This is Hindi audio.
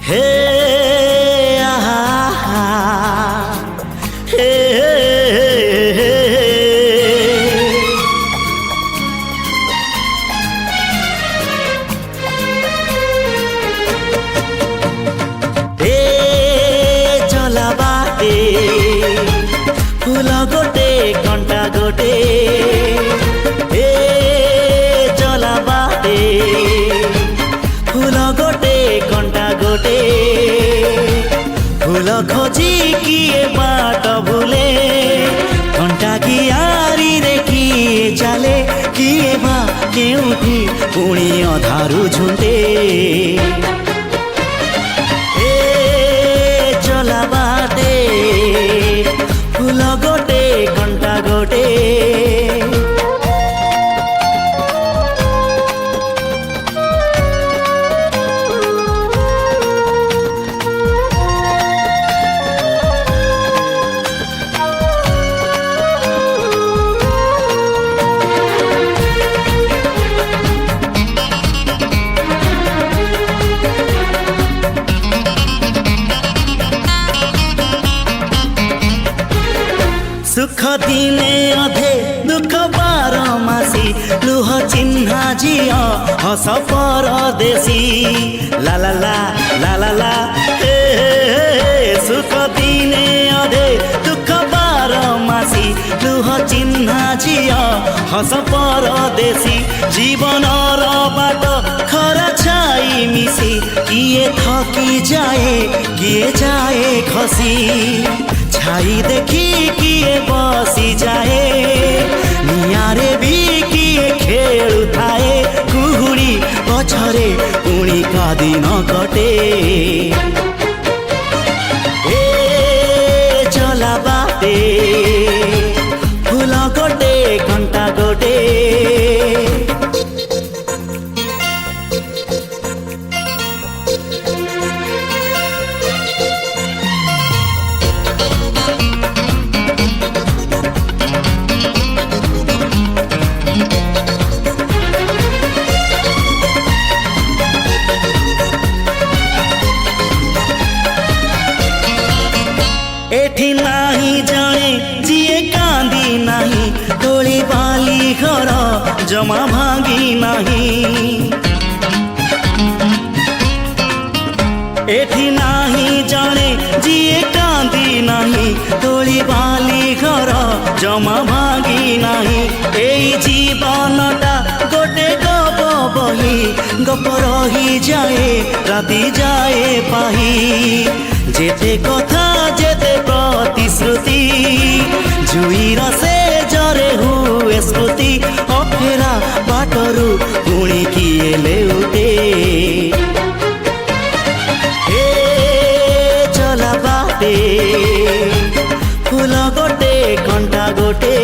हे आहा हे चला बाटे फूल गोटे कंटा गोटे चला बाटे फूल गोटे कंटा गोटे फूल खोजी किए बाट भूले कंटा की आरी रे किए चले किए बा केउठी पुणी अधारू झुंटे चला बाटे फूल गोटे कंटा गोटे सुख दिने अधे दुख बारमासी लुह चिन्हा झियो हस परदेशी ला ला ला ला ला ला सुख दिने अधे दुख बारमासी लुह चिन्हा झियो हस परदेशी जीवन बाट खरा छाई मिसी किए थकी जाए किए जाए खसी छाई देखी किए बसी जाए नियारे भी किए खेलु थाए कुहुड़ी पछरे पुणी का दिन कटे चला बाटे फूल गोटे घंटा गोटे एठी नाही जाने जिए कांदी नहीं तोली बाली घर जमा भांगी नहीं एठी नाही जाने जिए कांदी नहीं तोली बाली घर जमा भांगी नहीं एई जीवनटा गोटे गप बही गप रही जाए राति जाए पाही जेते कथा जेते प्रतिश्रुति जुईर से जरे हुए स्मृति अफेरा बाटरू पुणी किए लेउटे चला बाटे फूल गोटे कंटा गोटे